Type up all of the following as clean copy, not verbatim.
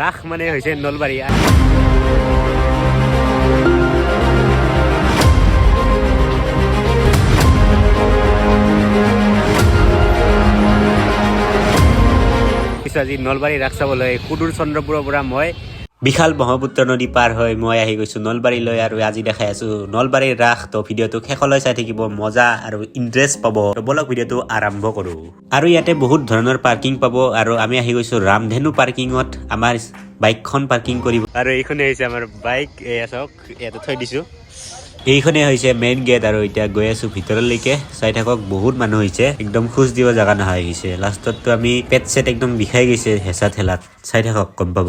ৰাস মানে হৈছে নলবাৰী। আজি নলবাৰী ৰাস চাবলৈ কুডুৰ চন্দ্ৰপুৰৰ পৰা মই বিশাল ব্ৰহ্মপুত্ৰ নদী পাৰ হৈ মই আহি গৈছোঁ নলবাৰীলৈ আৰু আজি দেখাই আছোঁ নলবাৰীৰ ৰাস। তো ভিডিঅ'টো শেষলৈ চাই থাকিব, মজা আৰু ইণ্টাৰেষ্ট পাব। তো বলক ভিডিঅ'টো আৰম্ভ কৰোঁ। আৰু ইয়াতে বহুত ধৰণৰ পাৰ্কিং পাব আৰু আমি আহি গৈছোঁ ৰামধেনু পাৰ্কিঙত আমাৰ বাইকখন পাৰ্কিং কৰিব। আৰু এইখনে হৈছে আমাৰ বাইক, এয়া চাওক ইয়াতে থৈ দিছোঁ। এইখনে হৈছে মেইন গেট আৰু এতিয়া গৈ আছোঁ ভিতৰলৈকে। চাই থাকক বহুত মানুহ হৈছে, একদম খোজ দিব জেগা নোহোৱা হৈ গৈছে। লাষ্টততো আমি পেট চেট একদম বিষাই গৈছে হেঁচা ঠেলাত। চাই থাকক গম পাব।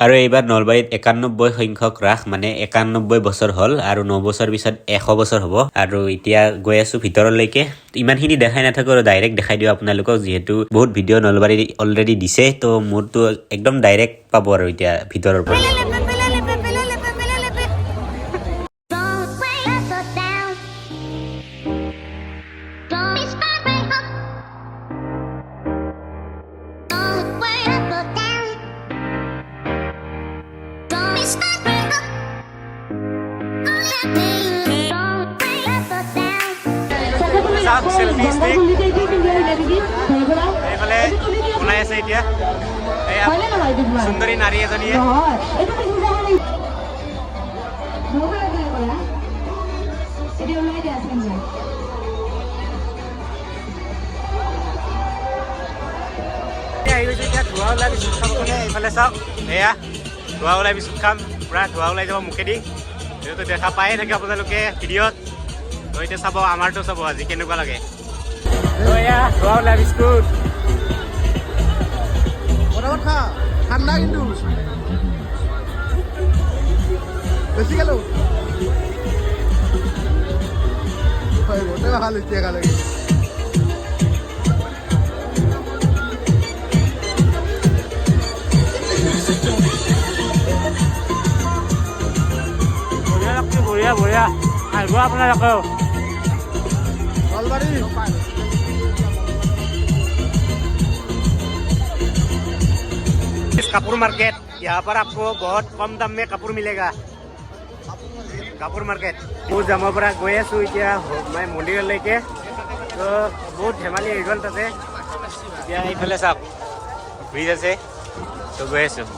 আৰু এইবাৰ নলবাৰীত 91 সংখ্যক ৰাস, মানে 91 বছৰ হ'ল আৰু 9 বছৰ পিছত 100 বছৰ হ'ব। আৰু এতিয়া গৈ আছোঁ ভিতৰলৈকে। ইমানখিনি দেখাই নাথাকোঁ আৰু ডাইৰেক্ট দেখাই দিওঁ আপোনালোকক, যিহেতু বহুত ভিডিঅ' নলবাৰী অলৰেডি দিছে। তো মোৰতো একদম ডাইৰেক্ট পাব আৰু এতিয়া ভিতৰৰ পৰা। এইফালে ওলাই আছে এতিয়া সুন্দৰী নাৰী এজনীয়ে। ধোঁৱা ওলাই বিস্কুট খাব কাৰণে এইফালে চাওক, এয়া ধোঁৱা ওলাই বিস্কুট খাম। পূৰা ধোঁৱা ওলাই যাব মুখেদি, যিহেতু দেখা পায়ে থাকে আপোনালোকে ভিডিঅ'ত। তো এতিয়া চাব, আমাৰতো চাব আজি কেনেকুৱা লাগে। এয়া ধোঁৱা ওলাই বিস্কুট ঠাণ্ডা, কিন্তু বেছি গেলো ভাল এতিয়া লাগে। বঢ়িয়া বঢ়িয়া আহিব আপোনালোকেও নলবাৰী। कपूर मार्केट, यहाँ पर आपको बहुत कम दाम में कपूर मिलेगा। कपूर मार्केट बहुत जाমৰ পৰা গৈ আছোঁ এতিয়া মই মন্দিৰলৈকে। তো বহুত ধেমালি হৈ গ'ল তাতে। এতিয়া এইফালে চাওক ব্ৰিজ আছে, তো গৈ আছোঁ।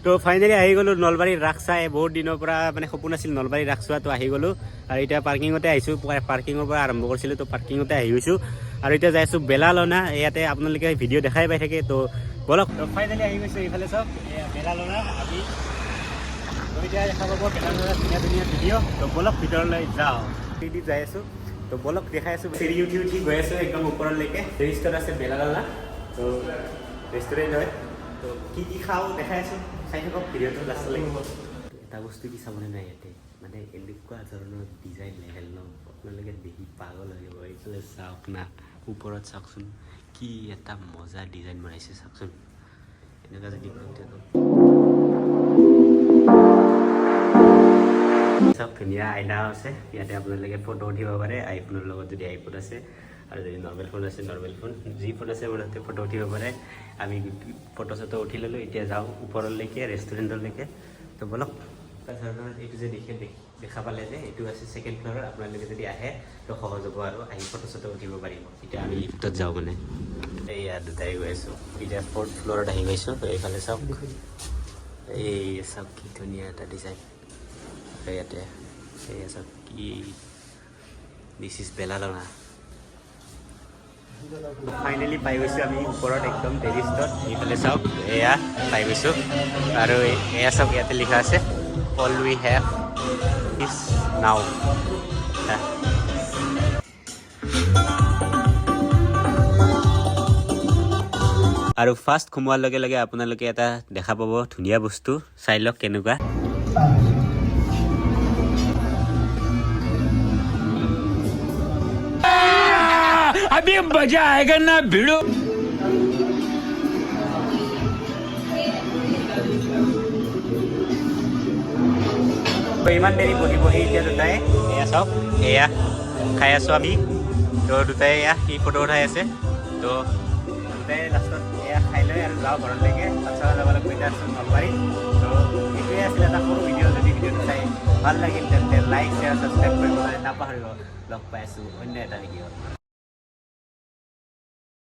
তো ফাইনেলি আহি গ'লোঁ নলবাৰীৰ ৰাস চাই। বহুত দিনৰ পৰা মানে সপোন আছিল নলবাৰীৰ ৰাস চোৱা। তো আহি গ'লোঁ আৰু এতিয়া পাৰ্কিঙতে আহিছোঁ। পাৰ্কিঙৰ পৰা আৰম্ভ কৰিছিলোঁ, তো পাৰ্কিঙতে আহি গৈছোঁ। আৰু এতিয়া যাই আছোঁ বেলালনা। ইয়াতে আপোনালোকে ভিডিঅ' দেখাই পাই থাকে। তো বলক, ফাইনেলি আহি গৈছোঁ। এইফালে চাওক এয়া বেলালনা। আমি এতিয়া দেখা পাব বেলালনা ধুনীয়া ধুনীয়া ভিডিঅ'। তো বলক ভিতৰলৈ যাওঁ। দি যাই আছোঁ, তো বলক দেখাই আছোঁ। চিৰি উঠি উঠি গৈ আছোঁ একদম ওপৰলৈকে। ৰেজিষ্টাৰ আছে বেলালনা, তো ৰেষ্টুৰেণ্ট হয়। তো কি কি খাওঁ দেখাই আছোঁ, চাই থাকক ভিডিঅ'টো লাষ্টলৈকে। এটা বস্তু কি চাবলৈ নাই ইয়াতে, মানে এনেকুৱা ধৰণৰ ডিজাইন লেভেল ন, আপোনালোকে দেখি পাগল হৈ যাব। এইফালে চাওক না, ওপৰত চাওকচোন কি এটা মজা ডিজাইন বনাইছে চাওকচোন। এনেকুৱা যদি চব ধুনীয়া আইনাও আছে। ইয়াতে আপোনালোকে ফটো উঠিব পাৰে আইফোনৰ লগত, যদি আইফোন আছে। আৰু যদি নৰ্মেল ফোন আছে, নৰ্মেল ফোন যি ফোন আছে মোৰ তাতে ফটো উঠিব পাৰে। আমি ফটো চটো উঠি ল'লোঁ। এতিয়া যাওঁ ওপৰলৈকে ৰেষ্টুৰেণ্টলৈকে। তো বলক, ধৰণৰ এইটো যে দেখা পালে যে এইটো আছে ছেকেণ্ড ফ্ল'ৰত। আপোনালোকে যদি আহে তো সহজ হ'ব আৰু আহি ফটো চটো উঠিব পাৰিব। এতিয়া আমি লিফ্টত যাওঁ, মানে এইয়া দুটাই গৈ আছোঁ। এতিয়া 4th ফ্ল'ৰত আহি গৈছোঁ। তো এইফালে চাওক, এই চাওক কি ধুনীয়া এটা ডিজাইন ইয়াতে। এই চাওক কি, দিছ ইজ বেলালনা। ফাইনেলি পাই গৈছোঁ আমি ওপৰত একদম টেৰিষ্টত। এইফালে চাওক এয়া পাই গৈছোঁ। আৰু এয়া চাওক ইয়াতে লিখা আছে all we have is now. আৰু ফাৰ্ষ্ট সোমোৱাৰ লগে লগে আপোনালোকে এটা দেখা পাব ধুনীয়া বস্তু চাই লওক কেনেকুৱা अभी मजा आएगा ना भिड़ो ইমান দেৰি বহি বহি এতিয়া দুটাই এয়া চাওক এয়া খাই আছোঁ আমি তো দুটাই এয়া সি ফটো উঠাই আছে তো দুটাই লাষ্টত এয়া খাই লৈ আৰু যাওঁ ঘৰলৈকে তাত যাব লাগিব এতিয়া আছোঁ নলবাৰীত তো এইটোৱে আছিলে এটা সৰু ভিডিঅ' যদি ভিডিঅ'টো চাই ভাল লাগিল তেন্তে লাইক শ্বেয়াৰ ছাবস্ক্ৰাইব কৰিবলৈ নাপাহৰিব লগ পাই আছোঁ অন্য এটা ভিডিঅ'